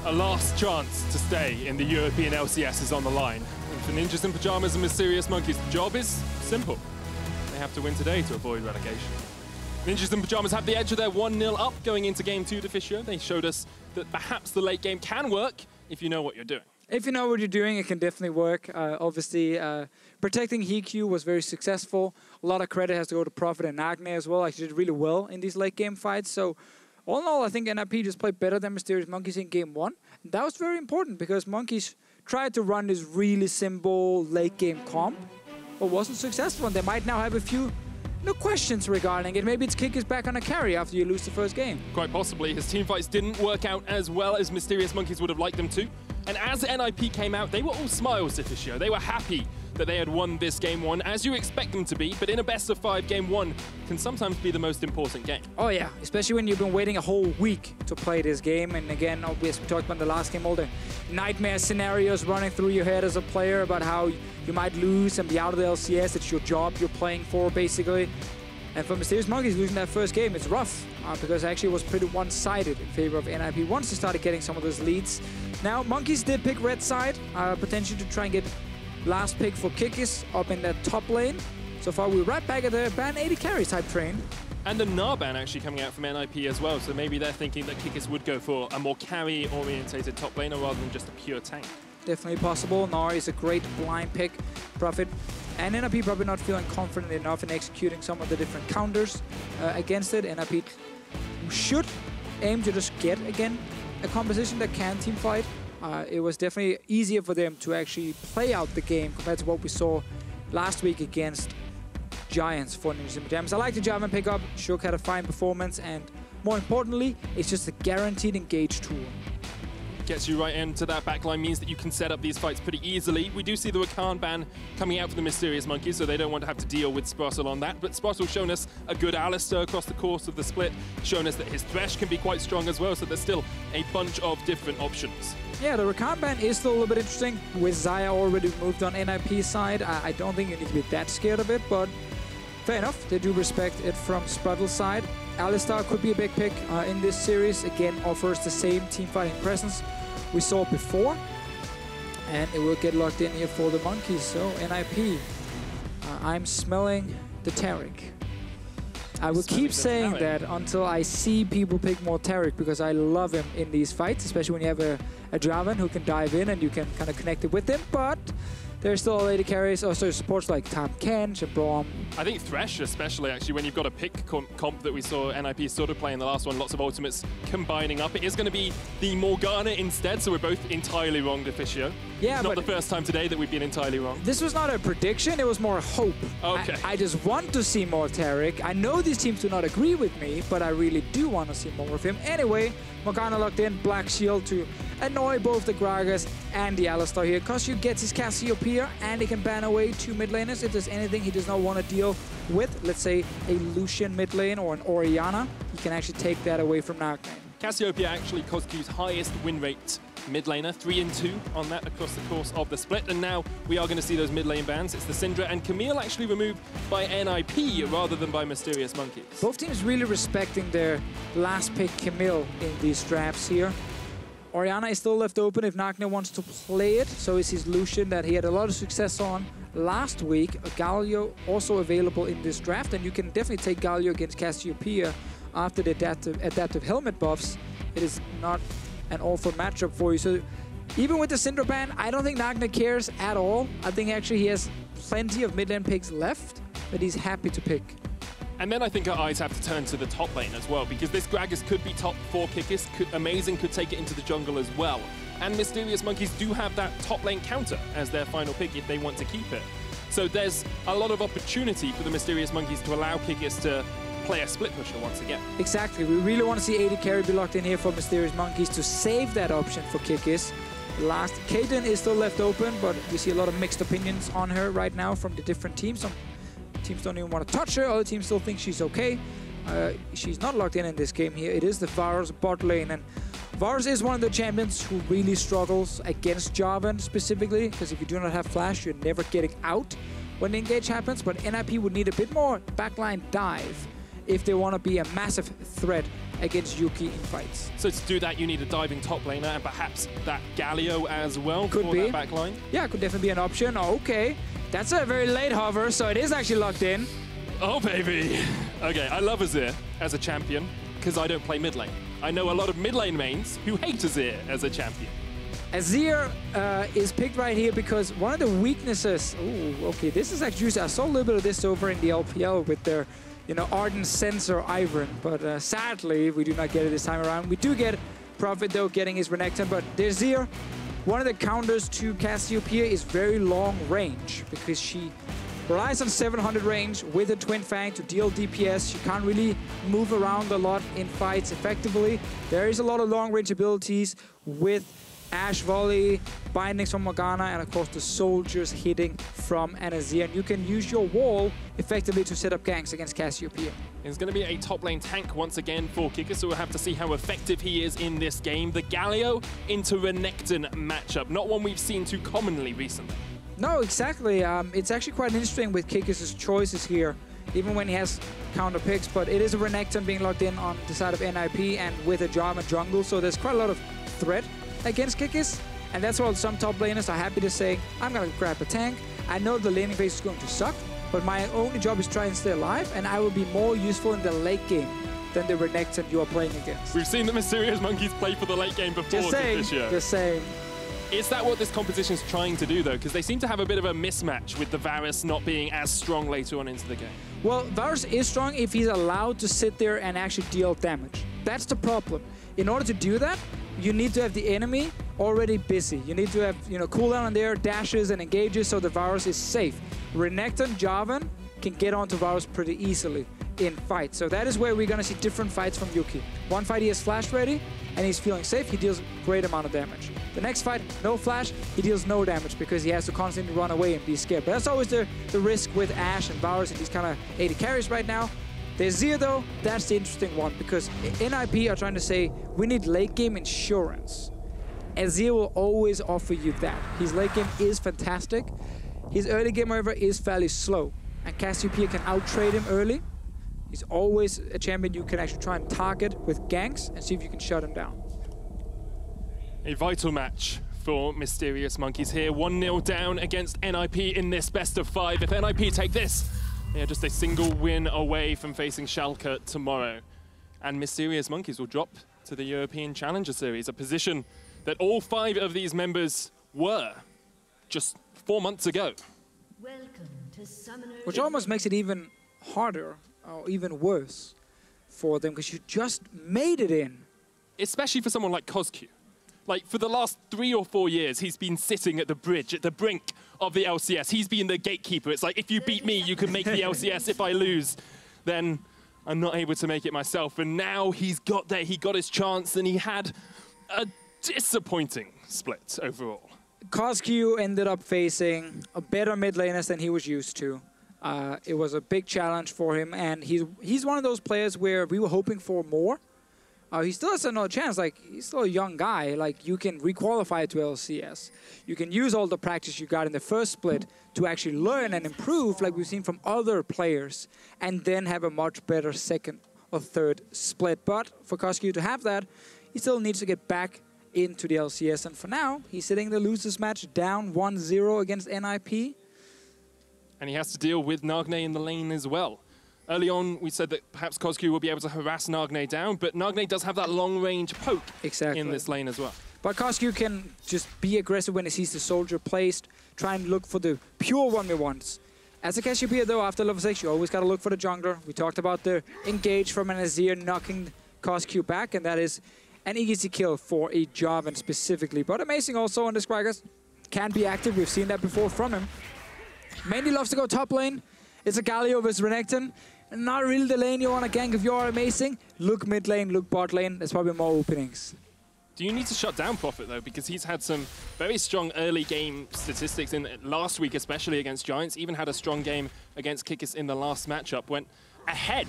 A last chance to stay in the European LCS is on the line. And for Ninjas in Pyjamas and Mysterious Monkeys, the job is simple. They have to win today to avoid relegation. Ninjas in Pyjamas have the edge of their 1-0 up going into Game 2, Deficio. They showed us that perhaps the late game can work if you know what you're doing. If you know what you're doing, it can definitely work. Obviously, protecting HeaQ was very successful. A lot of credit has to go to Prophet and Nagne as well. Actually did really well in these late game fights. So all in all, I think NIP just played better than Mysterious Monkeys in Game 1. And that was very important because Monkeys tried to run this really simple late game comp, but wasn't successful. And they might now have a few questions regarding it. Maybe it's Kikis back on a carry after you lose the first game. Quite possibly. His teamfights didn't work out as well as Mysterious Monkeys would have liked them to. And as NIP came out, they were all smiles, Deficio. They were happy that they had won this Game 1, as you expect them to be, but in a best-of-5, Game 1 can sometimes be the most important game. Oh yeah, especially when you've been waiting a whole week to play this game. And again, obviously we talked about the last game, all the nightmare scenarios running through your head as a player about how you might lose and be out of the LCS. It's your job you're playing for, basically. And for Mysterious Monkeys, losing that first game, it's rough because actually it was pretty one-sided in favor of NIP once they started getting some of those leads. Now, Monkeys did pick red side, potentially to try and get last pick for Kikis up in that top lane. So far, we're right back at the ban 80 carry type train. And the Gnar ban actually coming out from NIP as well, so maybe they're thinking that Kikis would go for a more carry-orientated top laner rather than just a pure tank. Definitely possible. Gnar is a great blind pick. Prophet and NIP probably not feeling confident enough in executing some of the different counters against it. NIP should aim to just get, again, a composition that can team fight. It was definitely easier for them to actually play out the game compared to what we saw last week against Giants for Ninjas in Pyjamas. I like the Jarvan pickup. HeaQ had a fine performance, and more importantly, it's just a guaranteed engage tool. Gets you right into that backline, means that you can set up these fights pretty easily. We do see the Rakan ban coming out for the Mysterious Monkeys, so they don't want to have to deal with Sprattel on that. But Sprattel's shown us a good Alistar across the course of the split, shown us that his Thresh can be quite strong as well, so there's still a bunch of different options. Yeah, the Rakan ban is still a little bit interesting. With Xayah already moved on NIP's side, I don't think you need to be that scared of it, but fair enough. They do respect it from Sprattel's side. Alistar could be a big pick in this series. Again, offers the same team fighting presence we saw before. And it will get locked in here for the Monkeys. So, NIP, I'm smelling the Taric. I will keep saying that until I see people pick more Taric, because I love him in these fights, especially when you have a Jarvan who can dive in and you can kind of connect it with him. But there's still a lady carries, also supports like Tam Kench and Braum. I think Thresh especially, actually, when you've got a pick comp that we saw NIP sort of play in the last one, lots of ultimates combining up. It is going to be the Morgana instead, so we're both entirely wrong, Deficio. Yeah, it's not the first time today that we've been entirely wrong. This was not a prediction, it was more hope. Okay. I just want to see more Taric. I know these teams do not agree with me, but I really do want to see more of him. Anyway, Morgana locked in, Black Shield to annoy both the Gragas and the Alistar here. Cozq gets his Cassiopeia, and he can ban away 2 mid laners if there's anything he does not want to deal with. Let's say a Lucian mid lane or an Orianna. He can actually take that away from Nagne. Cassiopeia actually Cozq's highest win rate mid laner, 3-2 on that across the course of the split. And now we are going to see those mid lane bans. It's the Syndra and Camille actually removed by NIP rather than by Mysterious Monkeys. Both teams really respecting their last pick Camille in these drafts here. Orianna is still left open if Nagne wants to play it. So is his Lucian that he had a lot of success on last week. Galio also available in this draft, and you can definitely take Galio against Cassiopeia after the adaptive helmet buffs. It is not an awful matchup for you. So even with the Syndra ban, I don't think Nagne cares at all. I think actually he has plenty of mid lane picks left that he's happy to pick. And then I think our eyes have to turn to the top lane as well, because this Gragas could be top 4 Kikis. Amazing could take it into the jungle as well. And Mysterious Monkeys do have that top lane counter as their final pick if they want to keep it. So there's a lot of opportunity for the Mysterious Monkeys to allow Kikis to play a split pusher once again. Exactly. We really want to see AD carry be locked in here for Mysterious Monkeys to save that option for Kikis. Last, Kaden is still left open, but we see a lot of mixed opinions on her right now from the different teams. Some teams don't even want to touch her, other teams still think she's okay. She's not locked in this game here. It is the Varus bot lane, and Varus is one of the champions who really struggles against Jarvan specifically, because if you do not have flash, you're never getting out when the engage happens. But NIP would need a bit more backline dive if they want to be a massive threat against Yuki in fights. So to do that, you need a diving top laner and perhaps that Galio as well Could for be. that back line? Yeah, could definitely be an option. Okay, that's a very late hover, so it is actually locked in. Oh, baby. Okay, I love Azir as a champion because I don't play mid lane. I know a lot of mid lane mains who hate Azir as a champion. Azir is picked right here because one of the weaknesses... Ooh, okay, this is actually juicy. I saw a little bit of this over in the LPL with their, you know, Ardent Sensor Ivern, but sadly, we do not get it this time around. We do get Prophet, though, getting his Renekton, but there's Azir. One of the counters to Cassiopeia is very long range because she relies on 700 range with a Twin Fang to deal DPS. She can't really move around a lot in fights effectively. There is a lot of long range abilities with Ashe Volley, bindings from Morgana, and of course the soldiers hitting from an Azir. And you can use your wall effectively to set up ganks against Cassiopeia. It's going to be a top lane tank once again for Kikis, so we'll have to see how effective he is in this game. The Galio into Renekton matchup, not one we've seen too commonly recently. No, exactly. It's actually quite interesting with Kikis' choices here, even when he has counter picks, but it is a Renekton being locked in on the side of NIP and with a Jarvan jungle, so there's quite a lot of threat against Kikis, and that's why some top laners are happy to say, I'm going to grab a tank. I know the laning phase is going to suck, but my only job is try and stay alive, and I will be more useful in the late game than the Renekton you are playing against. We've seen the Mysterious Monkeys play for the late game before. Just saying, Deficio. just saying. Is that what this competition is trying to do, though? Because they seem to have a bit of a mismatch with the Varus not being as strong later on into the game. Well, Varus is strong if he's allowed to sit there and actually deal damage. That's the problem. In order to do that, you need to have the enemy already busy. You need to have, you know, cooldown on their dashes and engages so the Varus is safe. Renekton, Jarvan can get onto Varus pretty easily in fights. So that is where we're going to see different fights from Yuki. One fight he has flash ready and he's feeling safe, he deals great amount of damage. The next fight, no flash, he deals no damage because he has to constantly run away and be scared. But that's always the risk with Ashe and Varus and these kind of AD carries right now. There's Azir though, that's the interesting one because NIP are trying to say we need late game insurance. Azir will always offer you that. His late game is fantastic. His early game, however, is fairly slow. And Cassiopeia can out-trade him early. He's always a champion you can actually try and target with ganks and see if you can shut him down. A vital match for Mysterious Monkeys here. 1-0 down against NIP in this best of 5. If NIP take this, they are just a single win away from facing Schalke tomorrow. And Mysterious Monkeys will drop to the European Challenger Series, a position that all 5 of these members were just 4 months ago. Welcome to Summoner. Which almost makes it even harder or even worse for them because you just made it in. Especially for someone like Cozq. Like, for the last 3 or 4 years, he's been sitting at the bridge, at the brink of the LCS. He's been the gatekeeper. It's like, if you beat me, you can make the LCS. If I lose, then I'm not able to make it myself. And now he's got there. He got his chance, and he had a disappointing split overall. Cozq ended up facing a better mid laners than he was used to. It was a big challenge for him, and he's one of those players where we were hoping for more. He still has another chance. Like, he's still a young guy. Like, you can requalify to LCS. You can use all the practice you got in the first split to actually learn and improve, like we've seen from other players, and then have a much better second or third split. But for Cozq to have that, he still needs to get back into the LCS. And for now, he's sitting the losers match down 1-0 against NIP. And he has to deal with Nagne in the lane as well. Early on, we said that perhaps Cozq will be able to harass Nagne down, but Nagne does have that long-range poke in this lane as well. But Cozq can just be aggressive when he sees the soldier placed, try and look for the pure 1v1s. As a Cassiopeia, though, after level 6, you always got to look for the jungler. We talked about the engage from an Azir knocking Cozq back, and that is an easy kill for a Jarvan specifically. But amazing also on this Gragas. Can be active, we've seen that before from him. Mainly loves to go top lane. It's a Galio versus Renekton. Not really the lane you want to gank if you're amazing. Look mid lane, look bot lane. There's probably more openings. Do you need to shut down Prophet, though? Because he's had some very strong early game statistics in last week, especially against Giants. Even had a strong game against Kikis in the last matchup. Went ahead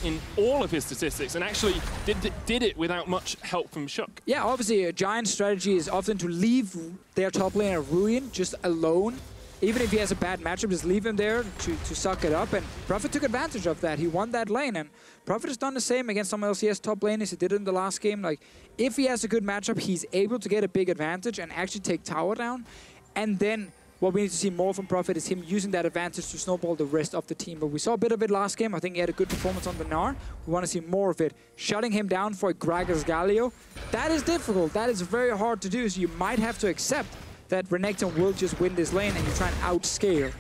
in all of his statistics and actually did it without much help from HeaQ. Yeah, obviously a Giant strategy is often to leave their top lane a ruin just alone even if he has a bad matchup, just leave him there to suck it up. And Prophet took advantage of that. He won that lane, and Prophet has done the same against some LCS top laners. He did it in the last game. Like, if he has a good matchup, he's able to get a big advantage and actually take tower down. And then what we need to see more from Prophet is him using that advantage to snowball the rest of the team. But we saw a bit of it last game. I think he had a good performance on the Gnar. We want to see more of it. Shutting him down for a Gragas Galio, that is difficult. That is very hard to do, so you might have to accept that Renekton will just win this lane and you try and outscale.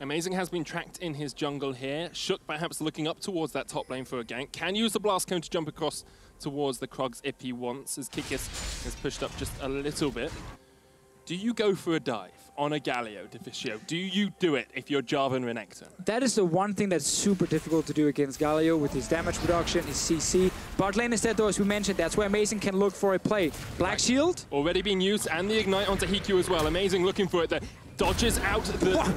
Amazing has been tracked in his jungle here. HeaQ perhaps looking up towards that top lane for a gank. Can use the blast cone to jump across towards the Krogs if he wants, as Kikis has pushed up just a little bit. Do you go for a dive on a Galio, Deficio? Do you do it if you're Jarvan Renekton? That is the one thing that's super difficult to do against Galio with his damage reduction, his CC. Bot lane instead, though, as we mentioned, that's where Amazing can look for a play. Black Shield. Already being used, and the Ignite onto HeaQ as well. Amazing looking for it there. Dodges out the...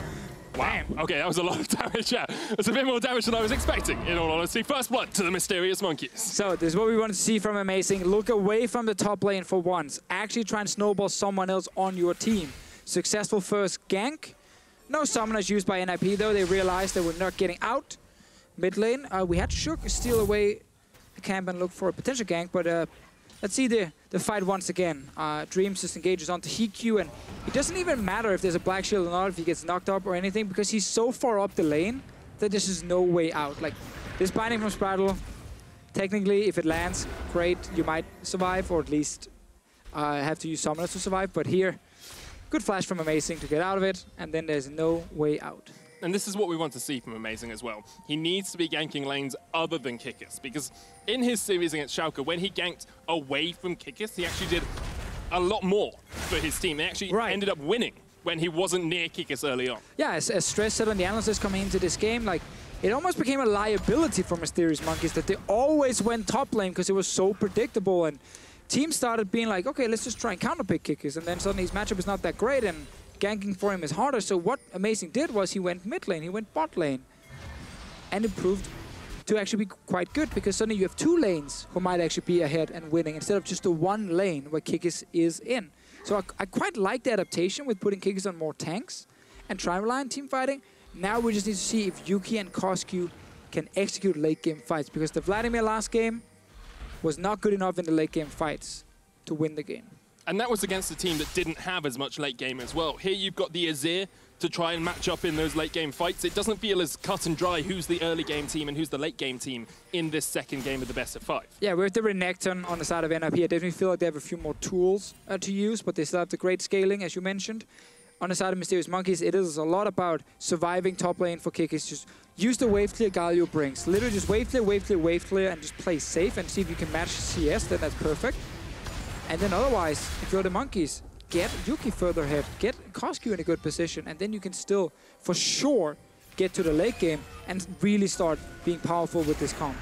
Wow. Okay, that was a lot of damage. Yeah, that's a bit more damage than I was expecting, in all honesty. First blood to the Mysterious Monkeys. So this is what we want to see from Amazing. Look away from the top lane for once. Actually try and snowball someone else on your team. Successful first gank. No summoners used by NIP, though. They realized they were not getting out. Mid lane, we had HeaQ steal away the camp and look for a potential gank, but let's see the fight once again. Dreams just engages onto HeaQ, and it doesn't even matter if there's a black shield or not, if he gets knocked up or anything, because he's so far up the lane that there's just no way out. Like, this binding from Sprattel, technically, if it lands, great, you might survive, or at least have to use summoners to survive. But here, good flash from Amazing to get out of it, and then there's no way out. And this is what we want to see from Amazing as well. He needs to be ganking lanes other than Kikis, because in his series against HeaQ, when he ganked away from Kikis, he actually did a lot more for his team. They actually ended up winning when he wasn't near Kikis early on. Yeah, as Stress said on the Analyst coming into this game, like, it almost became a liability for Mysterious Monkeys that they always went top lane because it was so predictable, and teams started being like, okay, let's just try and counterpick Kikis, and then suddenly his matchup is not that great, and ganking for him is harder. So what Amazing did was he went mid lane, he went bot lane, and it proved to actually be quite good, because suddenly you have two lanes who might actually be ahead and winning instead of just the one lane where Kikis is in. So I quite like the adaptation with putting Kikis on more tanks and try and rely on team fighting. Now we just need to see if Yuki and Cozq can execute late game fights, because the Vladimir last game was not good enough in the late game fights to win the game. And that was against a team that didn't have as much late game as well. Here you've got the Azir to try and match up in those late game fights. It doesn't feel as cut and dry who's the early game team and who's the late game team in this second game of the best of 5. Yeah, with the Renekton on the side of NIP, I definitely feel like they have a few more tools to use, but they still have the great scaling, as you mentioned. On the side of Mysterious Monkeys, it is a lot about surviving top lane for Kikis. Just use the wave clear Galio brings. Literally just wave clear, wave clear, wave clear, and just play safe and see if you can match CS, then that's perfect. And then otherwise, if you're the Monkeys, get Yuki further ahead, get Cozq in a good position, and then you can still, for sure, get to the late game and really start being powerful with this comp.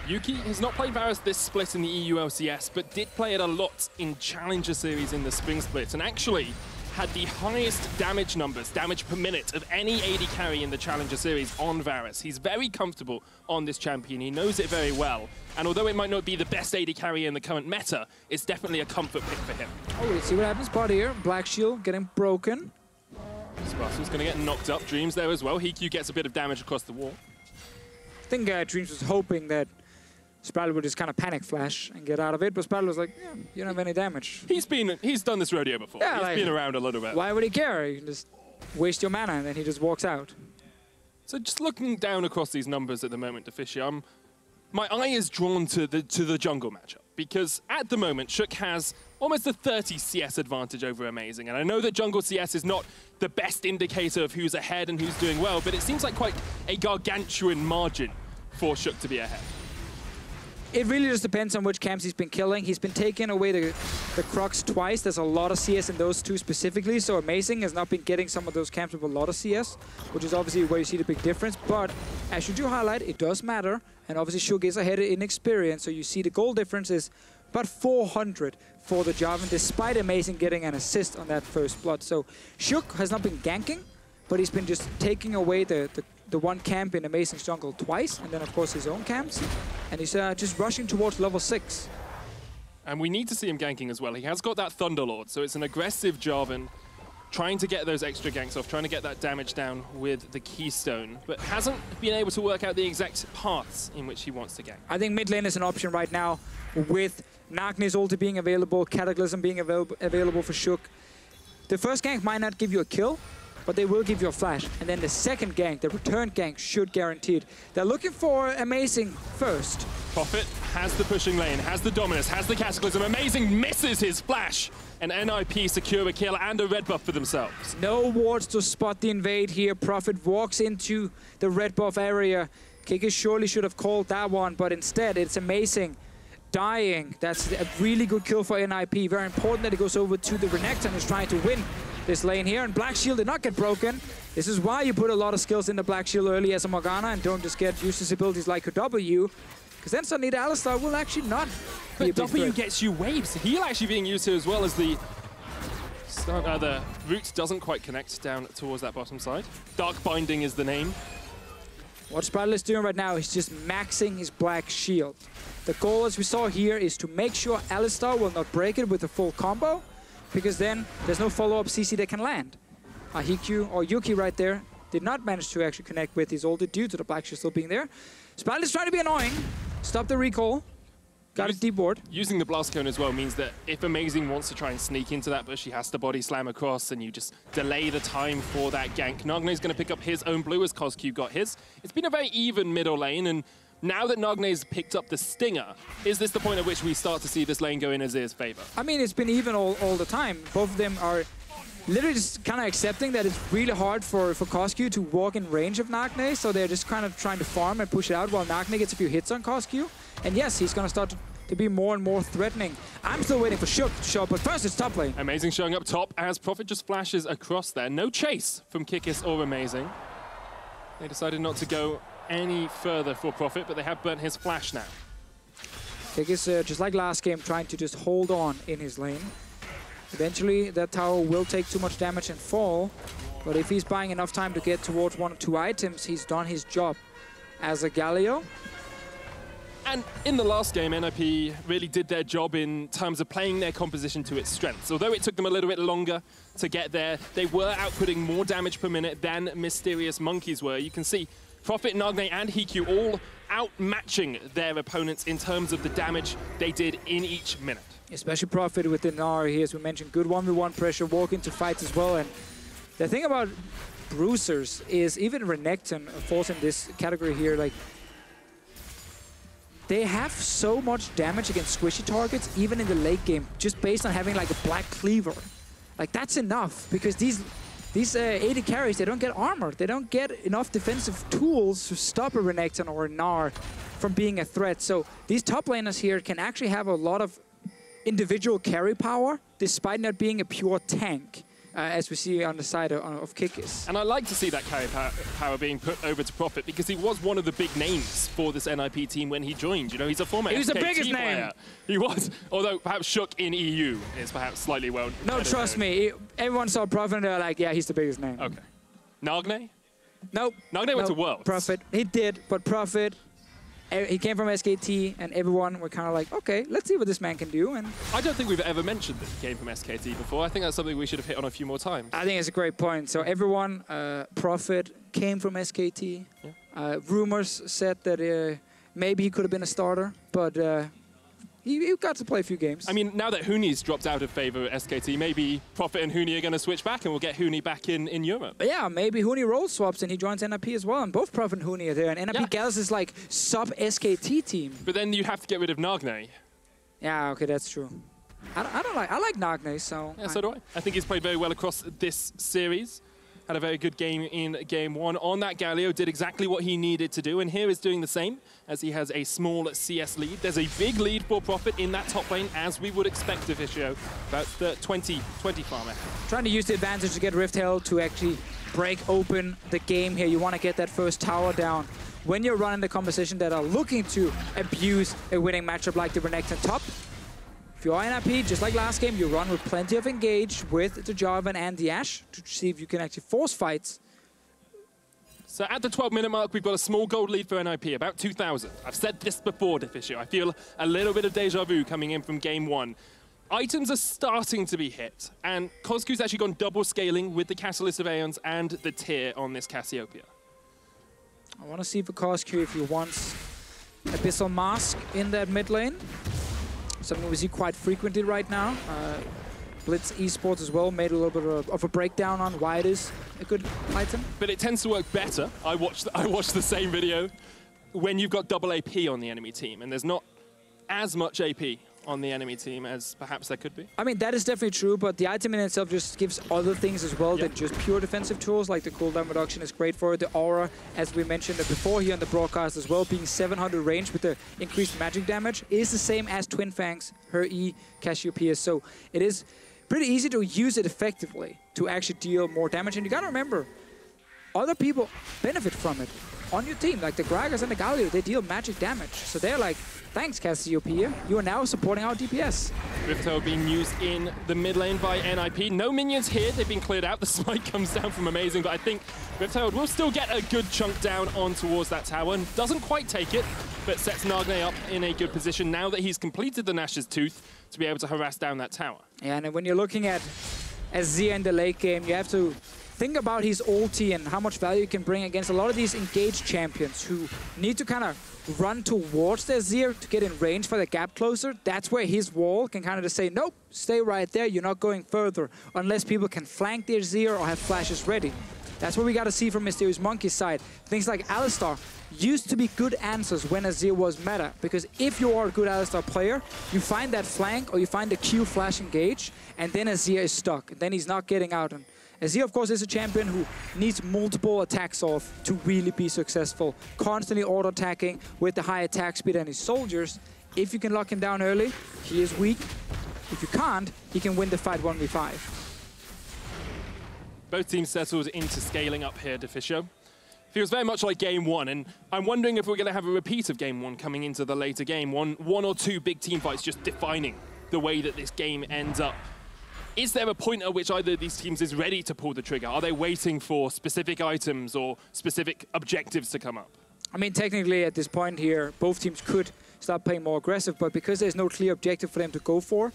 Yuki has not played Varus this split in the EU LCS, but did play it a lot in Challenger Series in the Spring Split, and actually had the highest damage numbers, damage per minute, of any AD carry in the Challenger Series on Varus. He's very comfortable on this champion. He knows it very well. And although it might not be the best AD carry in the current meta, it's definitely a comfort pick for him. Oh, let's see what happens. Bot here. Black Shield getting broken. Sprattel's going to get knocked up. Dreams there as well. HeaQ gets a bit of damage across the wall. I think Dreams was hoping that Sprattel would just kind of panic flash and get out of it, but Sprattel was like, yeah, you don't have any damage. He's done this rodeo before. Yeah, he's been around a little bit. Why would he care? You can just waste your mana and then he just walks out. So just looking down across these numbers at the moment, Deficio, my eye is drawn to the jungle matchup, because at the moment, HeaQ has almost a 30 CS advantage over Amazing, and I know that jungle CS is not the best indicator of who's ahead and who's doing well, but it seems like quite a gargantuan margin for HeaQ to be ahead. It really just depends on which camps he's been killing. He's been taking away the Krogs twice. There's a lot of CS in those two specifically, so Amazing has not been getting some of those camps with a lot of CS, which is obviously where you see the big difference. But as you do highlight, it does matter, and obviously HeaQ is ahead in experience, so you see the goal difference is about 400 for the Jarvan, despite Amazing getting an assist on that first blood. So HeaQ has not been ganking, but he's been just taking away the one camp in Amazing's jungle twice, and then of course his own camps, and he's just rushing towards level 6. And we need to see him ganking as well. He has got that Thunderlord, so it's an aggressive Jarvan trying to get those extra ganks off, trying to get that damage down with the Keystone, but hasn't been able to work out the exact paths in which he wants to gank. I think mid lane is an option right now with Nagne's ulti being available, Cataclysm being available for HeaQ. The first gank might not give you a kill, but they will give you a flash. And then the second gank, the return gank, should guarantee it. They're looking for Amazing first. Prophet has the pushing lane, has the dominance, has the Cataclysm. Amazing misses his flash. And NIP secure a kill and a red buff for themselves. No wards to spot the invade here. Prophet walks into the red buff area. Kikis surely should have called that one, but instead it's Amazing dying. That's a really good kill for NIP. Very important that it goes over to the Renekton, who's trying to win this lane here. And Black Shield did not get broken. This is why you put a lot of skills in the Black Shield early as a Morgana and don't just get useless abilities like her W. Because then suddenly the Alistar will actually not be a big W threat. gets you waves. Heal actually being used here as well as the root doesn't quite connect down towards that bottom side. Dark Binding is the name. What Sprattel is doing right now is just maxing his Black Shield. The goal, as we saw here, is to make sure Alistar will not break it with a full combo, because then there's no follow-up CC that can land. HeaQ or Yuki right there did not manage to actually connect with his ulti due to the Black Shield still being there. Sprattel is trying to be annoying. Stop the recall. Got his deep ward. Using the Blast Cone as well means that if Amazing wants to try and sneak into that bush, he has to body slam across and you just delay the time for that gank. Nagne's going to pick up his own blue as Cozq got his. It's been a very even middle lane, and now that Nagne's picked up the Stinger, is this the point at which we start to see this lane go in Azir's favor? I mean, it's been even all the time. Both of them are literally just kind of accepting that it's really hard for Cozq to walk in range of Nagne, so they're just kind of trying to farm and push it out while Nagne gets a few hits on Cozq. And yes, he's going to start to be more and more threatening. I'm still waiting for HeaQ to show up, but first it's top lane. Amazing showing up top as Prophet just flashes across there. No chase from Kikis or Amazing. They decided not to go any further for Prophet, but they have burnt his flash now. Kikis, just like last game, trying to just hold on in his lane. Eventually, that tower will take too much damage and fall, but if he's buying enough time to get towards 1 or 2 items, he's done his job as a Galio. And in the last game, NIP really did their job in terms of playing their composition to its strengths. Although it took them a little bit longer to get there, they were outputting more damage per minute than Mysterious Monkeys were. You can see Prophet, Nagne, and HeaQ all outmatching their opponents in terms of the damage they did in each minute. Especially Prophet with the Gnar here, as we mentioned, good 1v1 pressure, walk into fights as well. And the thing about bruisers is even Renekton falls in this category here, like, they have so much damage against squishy targets, even in the late game, just based on having like a black cleaver. Like, that's enough, because these AD carries, they don't get armor. They don't get enough defensive tools to stop a Renekton or a Gnar from being a threat. So these top laners here can actually have a lot of individual carry power, despite not being a pure tank. As we see on the side of Kikis. And I like to see that carry power being put over to Prophet, because he was one of the big names for this NIP team when he joined. You know, he's a former He was SKT the biggest player. name. He was, although perhaps HeaQ in EU is perhaps slightly well. No, trust me. Everyone saw Prophet and they're like, yeah, he's the biggest name. Okay. Nagne? Nope. Nagne went to Worlds. Prophet. He did, but Prophet, he came from SKT, and everyone were kind of like, okay, let's see what this man can do. And I don't think we've ever mentioned that he came from SKT before. I think that's something we should have hit on a few more times. I think it's a great point. So everyone, Prophet came from SKT. Yeah. Rumors said that maybe he could have been a starter, but he got to play a few games. I mean, now that Huni's dropped out of favor at SKT, maybe Prophet and Huni are going to switch back and we'll get Huni back in Europe. But yeah, maybe Huni role swaps and he joins NIP as well, and both Prophet and Huni are there, and NIP Gals is like sub-SKT team. But then you'd have to get rid of Nagne. Yeah, okay, that's true. I like Nagne, so... Yeah, so do I. I think he's played very well across this series. Had a very good game in game 1 on that Galio, did exactly what he needed to do, and here is doing the same as he has a small CS lead. There's a big lead for Prophet in that top lane, as we would expect Deficio, about the 20 farm ahead. Trying to use the advantage to get Rift Hell to actually break open the game here. You want to get that first tower down. When you're running the composition that are looking to abuse a winning matchup like the Renekton top, if you're NIP, just like last game, you run with plenty of engage with the Jarvan and the Ashe to see if you can actually force fights. So at the 12-minute mark, we've got a small gold lead for NIP, about 2,000. I've said this before, Deficio. I feel a little bit of deja vu coming in from game 1. items are starting to be hit, and Cozq's actually gone double scaling with the Catalyst of Aeons and the Tear on this Cassiopeia. I want to see for Cozq if he wants Abyssal Mask in that mid lane. Something we see quite frequently right now. Blitz Esports as well made a little bit of a breakdown on why it is a good item. But it tends to work better. I watched the same video when you've got double AP on the enemy team, and there's not as much AP on the enemy team as perhaps there could be. I mean, that is definitely true, but the item in itself just gives other things as well than just pure defensive tools, like the cooldown reduction is great for it. The aura, as we mentioned before here on the broadcast as well, being 700 range with the increased magic damage, is the same as Twin Fangs, her E, Cassiopeia. So it is pretty easy to use it effectively to actually deal more damage. And you gotta remember, other people benefit from it on your team, like the Gragas and the Galio, they deal magic damage. So they're like, thanks Cassiopeia, you are now supporting our DPS. Rifto being used in the mid lane by NIP. No minions here, they've been cleared out. The smite comes down from Amazing, but I think Rifto will still get a good chunk down on towards that tower, and doesn't quite take it, but sets Nagne up in a good position now that he's completed the Nash's Tooth to be able to harass down that tower. Yeah, and when you're looking at Azir in the late game, you have to think about his ulti and how much value he can bring against a lot of these engaged champions who need to kind of run towards the Azir to get in range for the gap closer. That's where his wall can kind of just say, nope, stay right there, you're not going further, unless people can flank the Azir or have flashes ready. That's what we got to see from Mysterious Monkey's side. Things like Alistar used to be good answers when Azir was meta, because if you are a good Alistar player, you find that flank or you find the Q flash engage, and then Azir is stuck, and then he's not getting out. And Azir, of course, is a champion who needs multiple attacks off to really be successful. Constantly auto-attacking with the high attack speed and his soldiers. If you can lock him down early, he is weak. If you can't, he can win the fight 1v5. Both teams settled into scaling up here, Deficio. Feels very much like game one, and I'm wondering if we're going to have a repeat of game one coming into the later game. One or two big team fights just defining the way that this game ends up. Is there a point at which either of these teams is ready to pull the trigger? Are they waiting for specific items or specific objectives to come up? I mean, technically at this point here, both teams could start playing more aggressive, but because there's no clear objective for them to go for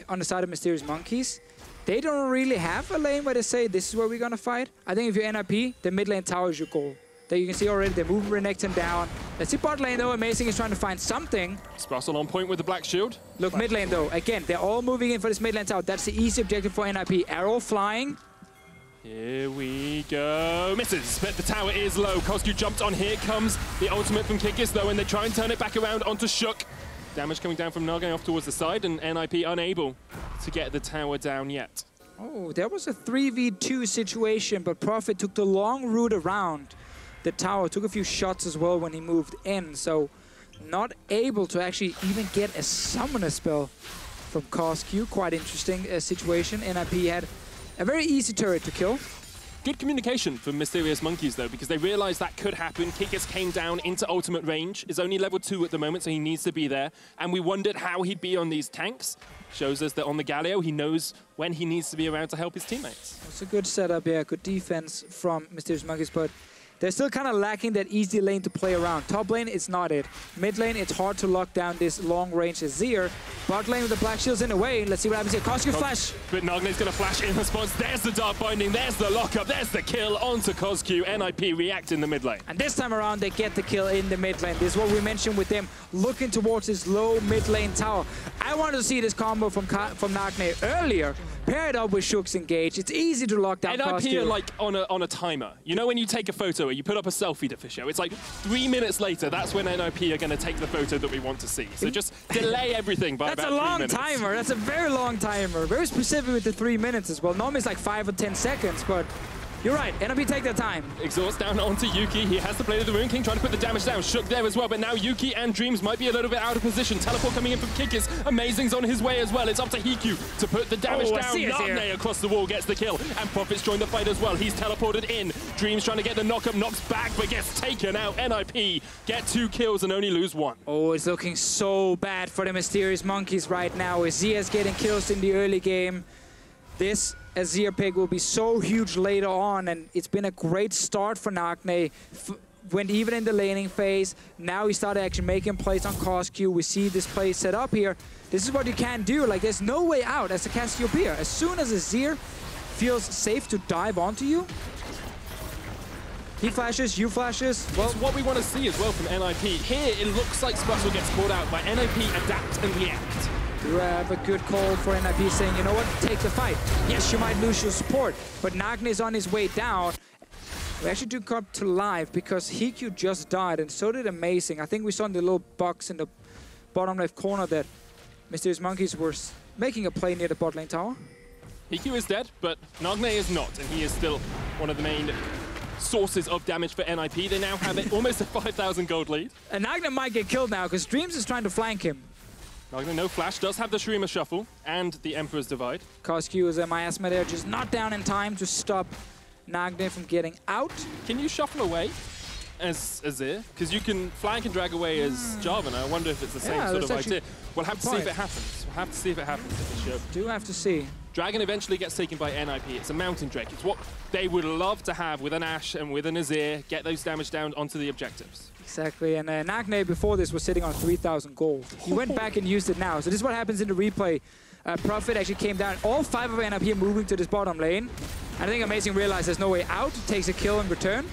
on the side of Mysterious Monkeys, they don't really have a lane where they say, this is where we're going to fight. I think if you're NIP, the mid lane tower is your goal. There you can see already, they're moving Renekton down. Let's see bot lane though, Amazing is trying to find something. Sprattel on point with the black shield. Look, mid lane though, again, they're all moving in for this mid lane tower. That's the easy objective for NIP. Arrow flying. Here we go. Misses, but the tower is low. Cozq jumped on. Here comes the ultimate from Kikis though, and they try and turn it back around onto HeaQ. Damage coming down from Nagne off towards the side, and NIP unable to get the tower down yet. Oh, there was a 3v2 situation, but Prophet took the long route around the tower, took a few shots as well when he moved in, so not able to actually even get a summoner spell from Cozq. Quite interesting situation. NIP had a very easy turret to kill. Good communication from Mysterious Monkeys though, because they realized that could happen. Kikis came down into ultimate range, is only level 2 at the moment, so he needs to be there. And we wondered how he'd be on these tanks. Shows us that on the Galio, he knows when he needs to be around to help his teammates. It's a good setup, yeah, good defense from Mysterious Monkeys, but they're still kind of lacking that easy lane to play around. Top lane, it's not it. Mid lane, it's hard to lock down this long-range Azir. Bot lane with the black shields in the way. Let's see what happens here. Cozq flash. But Nagne's going to flash in response. There's the dark binding. There's the lockup. There's the kill onto Cozq. NIP react in the mid lane. And this time around, they get the kill in the mid lane. This is what we mentioned with them looking towards this low mid lane tower. I wanted to see this combo from Nagne earlier. Pair it up with HeaQ's engage. It's easy to lock down Cozq. NIP are like on a timer. You know when you take a photo or you put up a selfie, Deficio? It's like 3 minutes later, that's when NIP are going to take the photo that we want to see. So just delay everything by about 3 minutes. That's a long timer. That's a very long timer. Very specific with the 3 minutes as well. Normally it's like 5 or 10 seconds, but you're right. NIP take their time. Exhaust down onto Yuki. He has the Blade of the Moon King trying to put the damage down. HeaQ there as well, but now Yuki and Dreams might be a little bit out of position. Teleport coming in from Kikis. Amazing's on his way as well. It's up to HeaQ to put the damage down. Nagne across the wall gets the kill, and Prophet's joined the fight as well. He's teleported in. Dreams trying to get the knock-up, knocks back, but gets taken out. NIP get 2 kills and only lose 1. Oh, it's looking so bad for the Mysterious Monkeys right now. Azia's getting kills in the early game. This Azir pick will be so huge later on, and it's been a great start for Nagne. Went even in the laning phase. Now he started actually making plays on Cozq. We see this play set up here. this is what you can do. Like, there's no way out as a Cassiopeia. As soon as Azir feels safe to dive onto you, he flashes, you flashes. Well, it's what we want to see as well from NIP. Here, it looks like Sprattel gets caught out by NIP, adapt and react. You have a good call for NIP saying, you know what, take the fight. Yes, you might lose your support, but Nagne is on his way down. We actually do cut to live because HeaQ just died, and so did Amazing. I think we saw in the little box in the bottom left corner that Mysterious Monkeys were making a play near the bot lane tower. HeaQ is dead, but Nagne is not, and he is still one of the main sources of damage for NIP. They now have almost a 5,000 gold lead. And Nagne might get killed now because Dreams is trying to flank him. Nagne, no flash, does have the Shurima Shuffle and the Emperor's Divide. Cozq is a miasma there, just not down in time to stop Nagne from getting out. Can you shuffle away as Azir? Because you can flank and drag away as Jarvan. I wonder if it's the same sort of idea. We'll have to see if it happens. We'll have to see if it happens at the show. Do have to see. Dragon eventually gets taken by NIP. It's a Mountain Drake. It's what they would love to have with an Ashe and with an Azir. Get those damage down onto the objectives. Exactly, and Nagne before this was sitting on 3,000 gold. He went back and used it now. So this is what happens in the replay. Prophet actually came down. All 5 of NIP are moving to this bottom lane. And I think Amazing realized there's no way out. Takes a kill in return.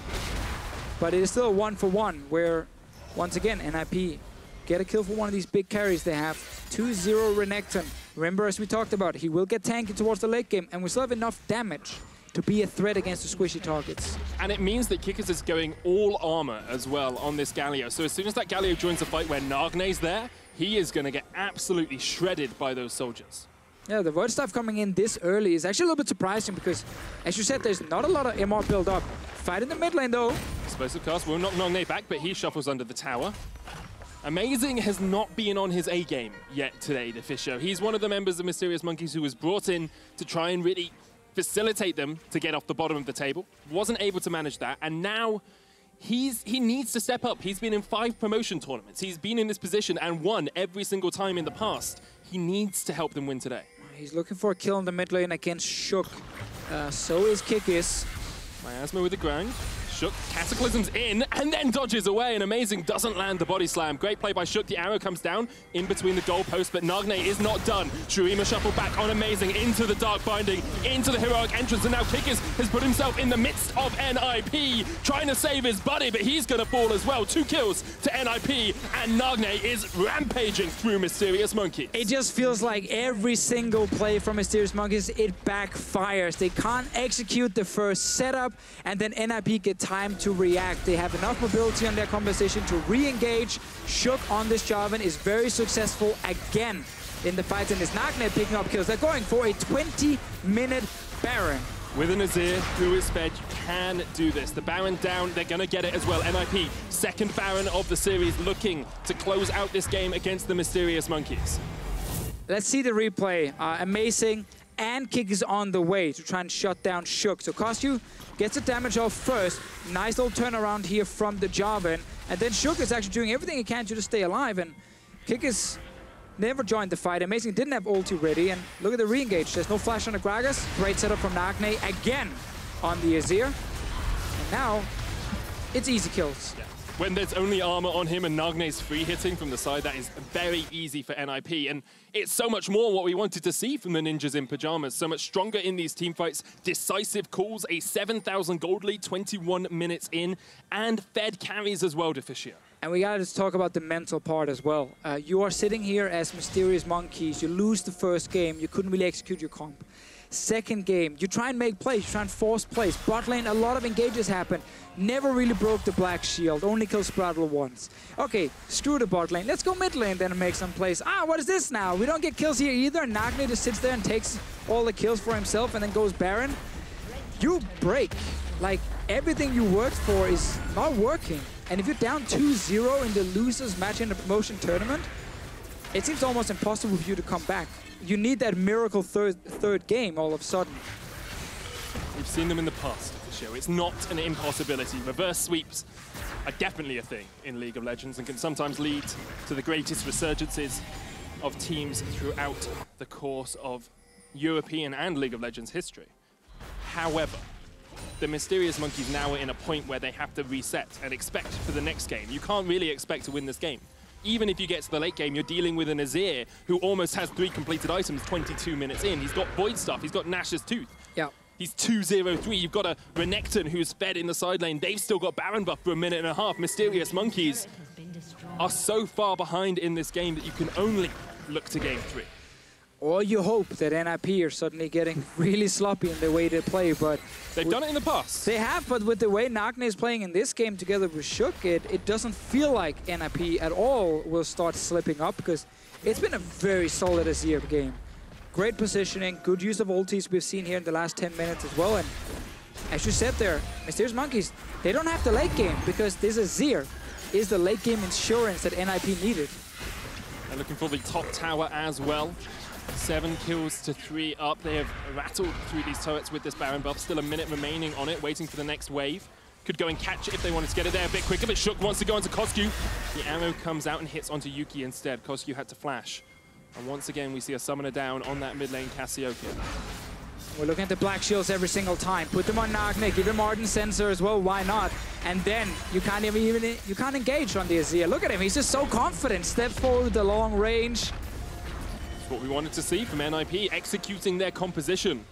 But it is still a 1-for-1 where, once again, NIP get a kill for one of these big carries they have. 2-0 Renekton. Remember, as we talked about, he will get tanky towards the late game, and we still have enough damage to be a threat against the squishy targets. And it means that Kikis is going all armor as well on this Galio. So as soon as that Galio joins a fight where Nagne's there, he is going to get absolutely shredded by those soldiers. Yeah, the Void Staff coming in this early is actually a little bit surprising because, as you said, there's not a lot of MR build up. Fight in the mid lane though. Explosive cast will knock Nagne back, but he shuffles under the tower. Amazing has not been on his A game yet today, Deficio. He's one of the members of Mysterious Monkeys who was brought in to try and really facilitate them to get off the bottom of the table. Wasn't able to manage that, and now he needs to step up. He's been in 5 promotion tournaments. He's been in this position and won every single time in the past. He needs to help them win today. He's looking for a kill in the mid lane against HeaQ. So is Kikis. Miasma with the grind. HeaQ cataclysms in and then dodges away, and Amazing doesn't land the body slam. Great play by HeaQ. The arrow comes down in between the goalposts, but Nagne is not done. Shurima shuffle back on Amazing into the Dark Binding, into the heroic entrance, and now Kikis has put himself in the midst of NIP, trying to save his buddy, but he's going to fall as well. 2 kills to NIP, and Nagne is rampaging through Mysterious Monkeys. It just feels like every single play from Mysterious Monkeys, it backfires. They can't execute the first setup, and then NIP get time to react. They have enough mobility on their composition to re-engage. HeaQ on this Jarvan is very successful again in the fight, and is Nagne picking up kills. They're going for a 20-minute Baron. With an Azir who is fed, you can do this. The Baron down, they're going to get it as well. NIP, second Baron of the series, looking to close out this game against the Mysterious Monkeys. Let's see the replay. Amazing, and Kikis on the way to try and shut down HeaQ. So Cozq gets the damage off first. Nice little turnaround here from the Jarvan. And then HeaQ is actually doing everything he can to just stay alive. And Kikis never joined the fight. Amazing didn't have ulti ready. And look at the re-engage. There's no flash on the Gragas. Great setup from Nagne again on the Azir. And now it's easy kills. Yeah. When there's only armor on him and Nagne's free hitting from the side, that is very easy for NIP. And it's so much more what we wanted to see from the ninjas in pajamas. So much stronger in these team fights. Decisive calls, a 7,000 gold lead, 21 minutes in, and fed carries as well, Deficio. And we gotta just talk about the mental part as well. You are sitting here as Mysterious Monkeys. You lose the first game. You couldn't really execute your comp. Second game, you try and make plays, you try and force plays. Bot lane, a lot of engages happen. Never really broke the black shield, only killed Sprattel once. Okay, screw the bot lane. Let's go mid lane then and make some plays. What is this now? We don't get kills here either. Nagne just sits there and takes all the kills for himself and then goes Baron. You break. Like, everything you worked for is not working. And if you're down 2-0 in the losers match in the promotion tournament, it seems almost impossible for you to come back. You need that miracle third game all of a sudden. We've seen them in the past of the show. It's not an impossibility. Reverse sweeps are definitely a thing in League of Legends and can sometimes lead to the greatest resurgences of teams throughout the course of European and League of Legends history. However, the Mysterious Monkeys now are in a point where they have to reset and expect for the next game. You can't really expect to win this game. even if you get to the late game, you're dealing with an Azir who almost has 3 completed items 22 minutes in. He's got Void Stuff, he's got Nash's Tooth. Yeah. He's 2-0-3. You've got a Renekton who's fed in the side lane. They've still got Baron buff for a minute and a half. Mysterious Monkeys are so far behind in this game that you can only look to game 3. Or you hope that NIP are suddenly getting really sloppy in the way they play, but... They've done it in the past. They have, but with the way Nagne is playing in this game together with HeaQ, it doesn't feel like NIP at all will start slipping up, because it's been a very solid Azir game. Great positioning, good use of ultis we've seen here in the last 10 minutes as well, and as you said there, Mysterious Monkeys, they don't have the late game, because this Azir is the late game insurance that NIP needed. And looking for the top tower as well. 7 kills to 3 up. They have rattled through these turrets with this Baron buff. Still a minute remaining on it, waiting for the next wave. Could go and catch it if they wanted to get it there a bit quicker, but HeaQ wants to go onto Cozq. The arrow comes out and hits onto HeaQ instead. Cozq had to flash. And once again, we see a summoner down on that mid lane, Cassiopeia. We're looking at the black shields every single time. Put them on Nagne, give him Ardent Sensor as well, why not? And then you can't engage on the Azir. Look at him, he's just so confident. Step forward, the long range. What we wanted to see from NIP, executing their composition.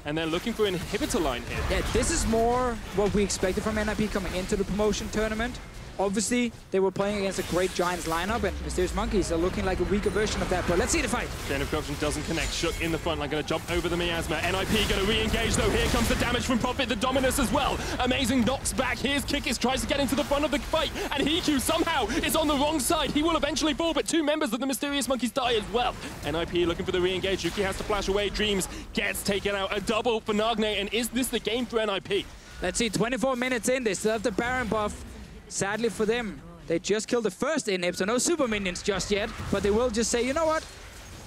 And they're looking for an inhibitor line here. Yeah, this is more what we expected from NIP coming into the promotion tournament. Obviously, they were playing against a great Giants lineup, and Mysterious Monkeys are looking like a weaker version of that, but let's see the fight. Chain of Corruption doesn't connect. HeaQ in the front line, going to jump over the miasma. NIP going to re-engage, though. Here comes the damage from Prophet, the Dominus as well. Amazing knocks back. Here's Kikis, tries to get into the front of the fight, and HeaQ somehow is on the wrong side. He will eventually fall, but 2 members of the Mysterious Monkeys die as well. NIP looking for the re-engage. HeaQ has to flash away. Dreams gets taken out. A double for Nagne, and is this the game for NIP? Let's see, 24 minutes in. They still have the Baron buff. Sadly for them, they just killed the first inhib, so no super minions just yet, but they will just say, you know what?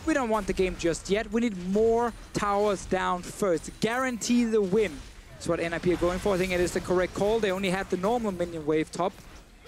We don't want the game just yet. We need more towers down first. Guarantee the win. That's what NIP are going for. I think it is the correct call. They only had the normal minion wave top.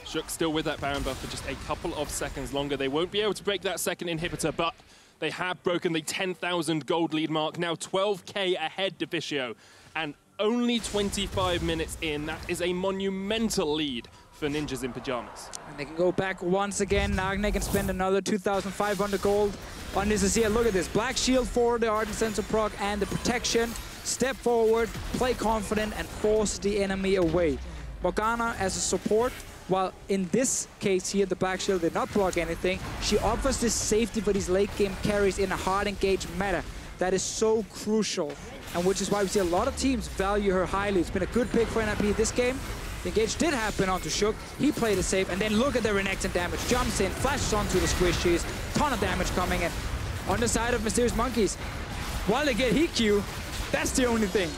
HeaQ still with that Baron buff for just a couple of seconds longer. They won't be able to break that second inhibitor, but they have broken the 10,000 gold lead mark. Now 12k ahead, Deficio. And only 25 minutes in. That is a monumental lead for Ninjas in Pyjamas. And they can go back once again. Nagne can spend another 2,500 gold on this Azir. Look at this. Black shield for the Ardent Sensor proc and the protection. Step forward, play confident, and force the enemy away. Morgana as a support, while in this case here, the black shield did not block anything, she offers this safety for these late game carries in a hard engaged meta. That is so crucial, and which is why we see a lot of teams value her highly. It's been a good pick for NIP this game. The engage did happen onto HeaQ. He played it safe, and then look at the Renekton damage. Jumps in, flashes onto the squishies. Ton of damage coming in. On the side of Mysterious Monkeys, while they get HeaQ, that's the only thing.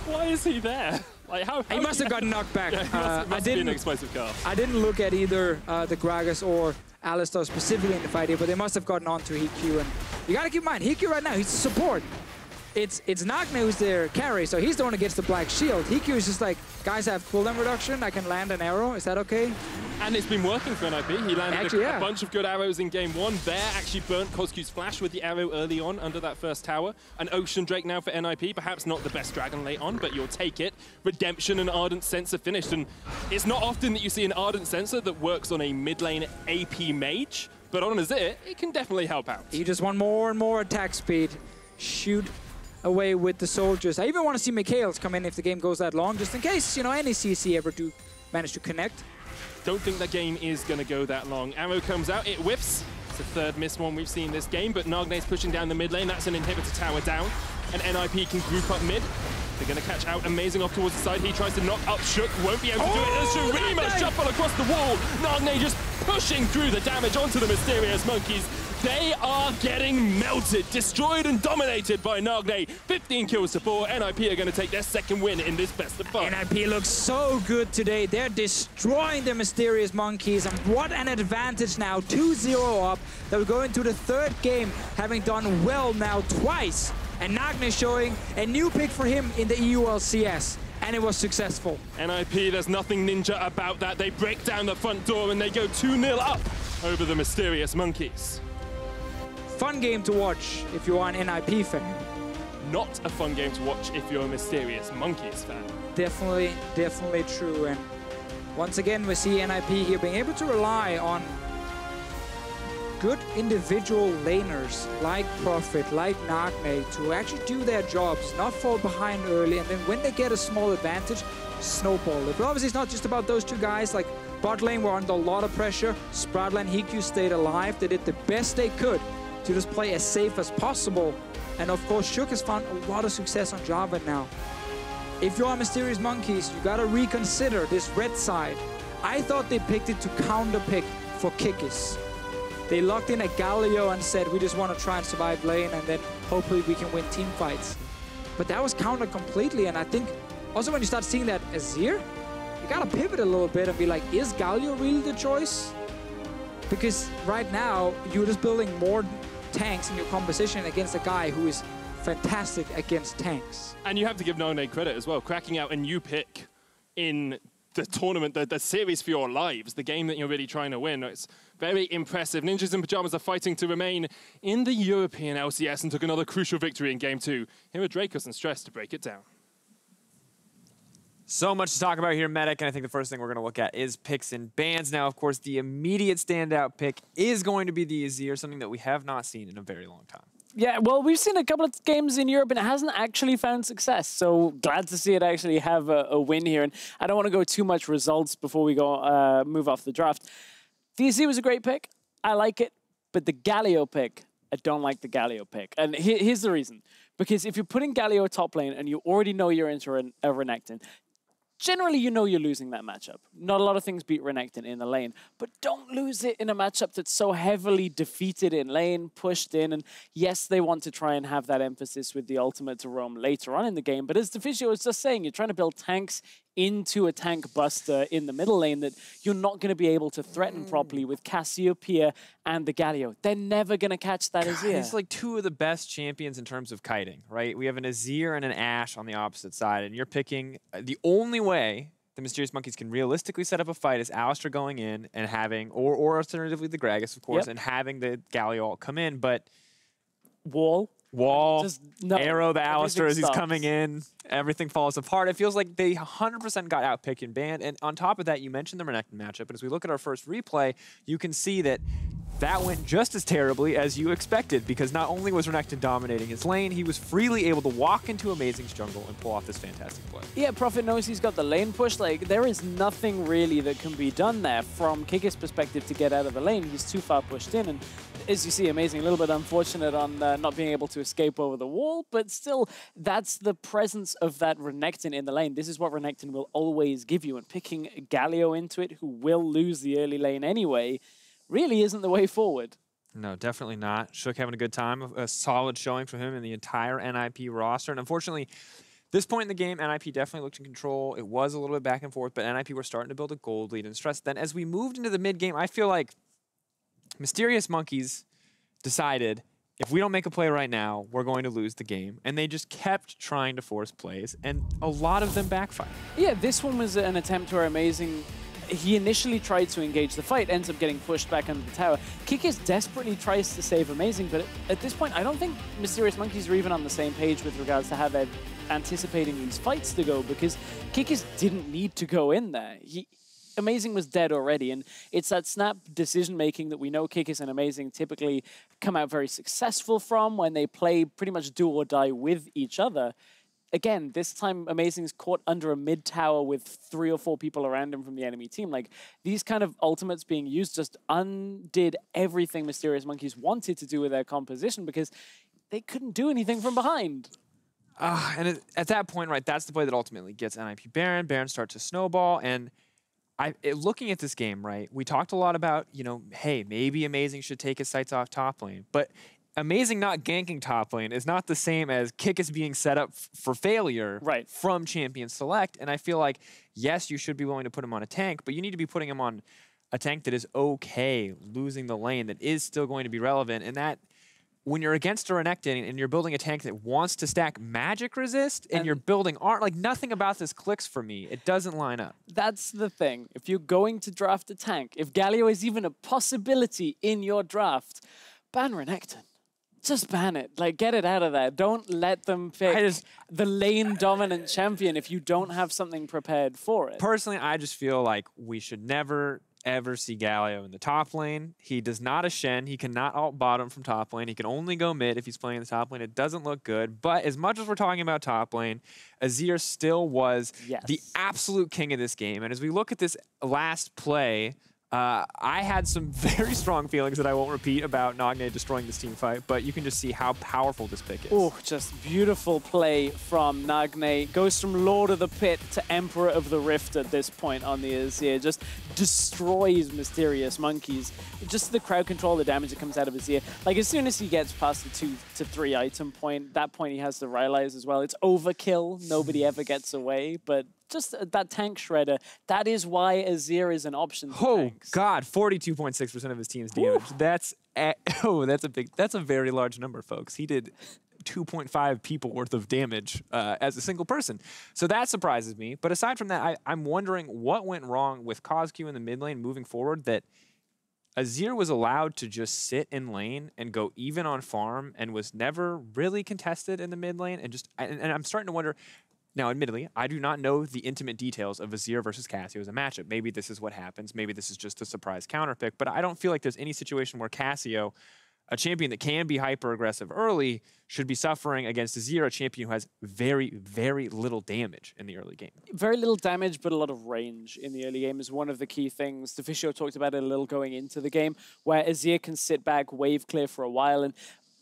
Why is he there? Like how he must have gotten knocked back. Yeah, must be an explosive car. I didn't look at either the Gragas or Alistar specifically in the fight here, but they must have gotten onto HeaQ. And you gotta keep in mind, HeaQ right now, he's a support. It's Nagne who's their carry, so he's the one who gets the black shield. HeaQ is just like, guys, I have cooldown reduction, I can land an arrow, is that okay? And it's been working for NIP. He landed a bunch of good arrows in game 1. There actually burnt Cozq's flash with the arrow early on under that first tower. An Ocean Drake now for NIP, perhaps not the best dragon late on, but you'll take it. Redemption and Ardent Sensor finished, and it's not often that you see an Ardent Sensor that works on a mid lane AP mage, but on Azir, it can definitely help out. You just want more and more attack speed. Shoot away with the soldiers. I even want to see Mikhails come in if the game goes that long, just in case, you know, any CC ever do manage to connect. Don't think that game is going to go that long. Arrow comes out, it whiffs. It's the third missed one we've seen this game, but Nagne's pushing down the mid lane. That's an inhibitor tower down, and NIP can group up mid. They're going to catch out Amazing off towards the side. He tries to knock up HeaQ, won't be able to do it. As Shurima shuffle across the wall. Nagne just pushing through the damage onto the Mysterious Monkeys. They are getting melted, destroyed and dominated by Nagne. 15 kills to 4. NIP are going to take their second win in this best of 5. NIP looks so good today. They're destroying the Mysterious Monkeys. And what an advantage now. 2-0 up. They'll go into the third game, having done well now twice. And Nagne showing a new pick for him in the EU LCS. And it was successful. NIP, there's nothing ninja about that. They break down the front door and they go 2-0 up over the Mysterious Monkeys. Fun game to watch if you are an NIP fan. Not a fun game to watch if you're a Mysterious Monkeys fan. Definitely, definitely true. And once again, we see NIP here being able to rely on good individual laners like Prophet, like Nagne, to actually do their jobs, not fall behind early, and then when they get a small advantage, snowball it. But obviously it's not just about those two guys. Like bot lane were under a lot of pressure. Sprattel and HeaQ stayed alive. They did the best they could to just play as safe as possible. And of course, HeaQ has found a lot of success on Jarvan now. If you are Mysterious Monkeys, you gotta reconsider this red side. I thought they picked it to counter pick for Kikis. They locked in a Galio and said, we just want to try and survive lane and then hopefully we can win team fights. But that was countered completely, and I think also when you start seeing that Azir, you gotta pivot a little bit and be like, is Galio really the choice? Because right now, you're just building more tanks in your composition against a guy who is fantastic against tanks. And you have to give Nagne credit as well, cracking out a new pick in the tournament, the series for your lives, the game that you're really trying to win. It's very impressive. Ninjas in Pyjamas are fighting to remain in the European LCS and took another crucial victory in Game 2. Here are Drakos and Stress to break it down. So much to talk about here, Medic, and I think the first thing we're going to look at is picks and bans. Now, of course, the immediate standout pick is going to be the Azir, something that we have not seen in a very long time. Yeah, well, we've seen a couple of games in Europe and it hasn't actually found success. So glad to see it actually have a win here. And I don't want to go too much results before we go move off the draft. The Azir was a great pick. I like it. But the Galio pick, I don't like the Galio pick. And here's the reason. Because if you're putting Galio top lane and you already know you're into a Renekton, generally, you know you're losing that matchup. Not a lot of things beat Renekton in the lane, but don't lose it in a matchup that's so heavily defeated in lane, pushed in, and yes, they want to try and have that emphasis with the ultimate to roam later on in the game, but as Deficio was just saying, you're trying to build tanks into a tank buster in the middle lane that you're not going to be able to threaten properly with Cassiopeia and the Galio. They're never going to catch that Azir. It's like two of the best champions in terms of kiting, right? We have an Azir and an Ashe on the opposite side, and you're picking the only way the Mysterious Monkeys can realistically set up a fight is Alistar going in and having, or alternatively the Gragas, of course, and having the Galio all come in, but Wall, arrow the Alistar as he's coming in. Everything falls apart. It feels like they 100% got outpicked and banned. And on top of that, you mentioned the Renekton matchup. And as we look at our first replay, you can see that that went just as terribly as you expected, because not only was Renekton dominating his lane, he was freely able to walk into Amazing's jungle and pull off this fantastic play. Yeah, Prophet knows he's got the lane push. Like, there is nothing really that can be done there from Kikis' perspective to get out of the lane. He's too far pushed in, and as you see, Amazing, a little bit unfortunate on not being able to escape over the wall, but still, that's the presence of that Renekton in the lane. This is what Renekton will always give you, and picking Galio into it, who will lose the early lane anyway, really isn't the way forward. No, definitely not. HeaQ having a good time. A solid showing from him in the entire NIP roster. And unfortunately, this point in the game, NIP definitely looked in control. It was a little bit back and forth, but NIP were starting to build a gold lead and Stress. Then as we moved into the mid-game, I feel like Mysterious Monkeys decided, if we don't make a play right now, we're going to lose the game. And they just kept trying to force plays, and a lot of them backfired. Yeah, this one was an attempt where Amazing, he initially tried to engage the fight, ends up getting pushed back under the tower. Kikis desperately tries to save Amazing, but at this point, I don't think Mysterious Monkeys are even on the same page with regards to how they're anticipating these fights to go, because Kikis didn't need to go in there. Amazing was dead already, and it's that snap decision-making that we know Kikis and Amazing typically come out very successful from when they play pretty much do or die with each other. Again, this time Amazing's caught under a mid-tower with 3 or 4 people around him from the enemy team. Like, these kind of ultimates being used just undid everything Mysterious Monkeys wanted to do with their composition, because they couldn't do anything from behind. And at that point, right, that's the play that ultimately gets NIP Baron. Baron starts to snowball, and looking at this game, right, we talked a lot about, you know, hey, maybe Amazing should take his sights off top lane, but Amazing not ganking top lane is not the same as Kikis being set up for failure from Champion Select. And I feel like, yes, you should be willing to put him on a tank, but you need to be putting him on a tank that is okay losing the lane, that is still going to be relevant. And that, when you're against a Renekton and you're building a tank that wants to stack magic resist and you're building art, like, nothing about this clicks for me. It doesn't line up. That's the thing. If you're going to draft a tank, if Galio is even a possibility in your draft, ban Renekton. Just ban it. Like, get it out of there. Don't let them pick the lane-dominant champion if you don't have something prepared for it. Personally, I just feel like we should never ever see Galio in the top lane. He does not Ashen. He cannot alt bottom from top lane. He can only go mid if he's playing in the top lane. It doesn't look good. But as much as we're talking about top lane, Azir still was the absolute king of this game. And as we look at this last play, I had some very strong feelings that I won't repeat about Nagne destroying this team fight, but you can just see how powerful this pick is. Oh, just beautiful play from Nagne. Goes from Lord of the Pit to Emperor of the Rift at this point on the Azir. Just destroys Mysterious Monkeys. Just the crowd control, the damage that comes out of Azir. Like, as soon as he gets past the 2 to 3 item point, that point he has to Rylai's as well. It's overkill. Nobody ever gets away, but just that tank shredder, that is why Azir is an option for tanks. God, 42.6% of his team's damage. That's a very large number, folks. He did 2.5 people worth of damage as a single person. So that surprises me. But aside from that, I'm wondering what went wrong with Cozq in the mid lane moving forward that Azir was allowed to just sit in lane and go even on farm and was never really contested in the mid lane. And I'm starting to wonder. Now, admittedly, I do not know the intimate details of Azir versus Cassio as a matchup. Maybe this is what happens. Maybe this is just a surprise counter pick. But I don't feel like there's any situation where Cassio, a champion that can be hyper-aggressive early, should be suffering against Azir, a champion who has very, very little damage in the early game. Very little damage, but a lot of range in the early game is one of the key things. Deficio talked about it a little going into the game, where Azir can sit back, wave clear for a while, and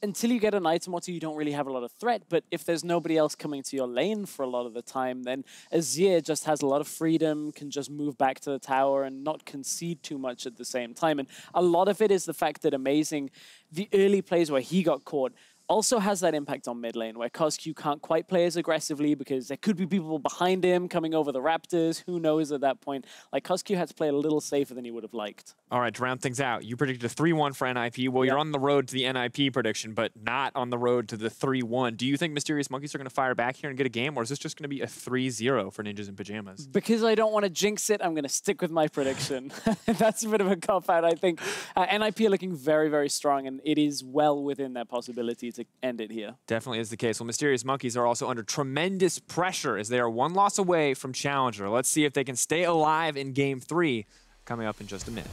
until you get an item or two, you don't really have a lot of threat. But if there's nobody else coming to your lane for a lot of the time, then Azir just has a lot of freedom, can just move back to the tower and not concede too much at the same time. And a lot of it is the fact that Amazing, the early plays where he got caught, also has that impact on mid lane, where Cozq can't quite play as aggressively because there could be people behind him coming over the Raptors. Who knows at that point? Like, Cozq had to play a little safer than he would have liked. All right, to round things out, you predicted a 3-1 for NIP. Well, you're on the road to the NIP prediction, but not on the road to the 3-1. Do you think Mysterious Monkeys are going to fire back here and get a game, or is this just going to be a 3-0 for Ninjas in Pajamas? Because I don't want to jinx it, I'm going to stick with my prediction. That's a bit of a cop-out, I think. NIP are looking very, very strong, and it is well within their possibility to end it here. Definitely is the case. Well, Mysterious Monkeys are also under tremendous pressure as they are 1 loss away from Challenger. Let's see if they can stay alive in Game 3 coming up in just a minute.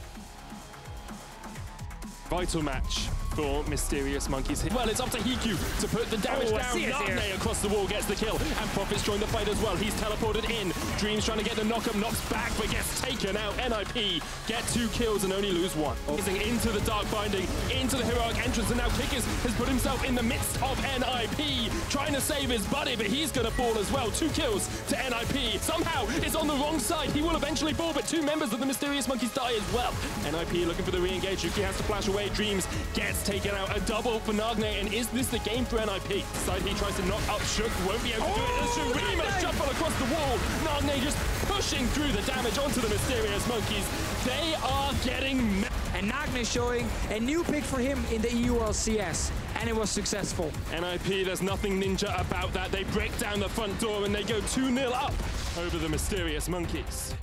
Vital match for Mysterious Monkeys. Well, it's up to HeaQ to put the damage down. Nagne across the wall gets the kill, and Prophet's joined the fight as well. He's teleported in. Dreams trying to get the knock-up, knocks back, but gets taken out. NIP get 2 kills and only lose 1. Into the Dark Binding, into the heroic entrance, and now Kikis has put himself in the midst of NIP, trying to save his buddy, but he's going to fall as well. 2 kills to NIP. Somehow, it's on the wrong side. He will eventually fall, but 2 members of the Mysterious Monkeys die as well. NIP looking for the re-engage. Yuki has to flash away. Dreams gets taken out. A double for Nagne, and is this the game for NIP? Side he tries to knock up Shook, won't be able to do it. As Shurima shuffle across the wall. Nagne just pushing through the damage onto the Mysterious Monkeys. They are getting... And Nagne showing a new pick for him in the EU LCS, and it was successful. NIP, there's nothing ninja about that. They break down the front door and they go 2-0 up over the Mysterious Monkeys.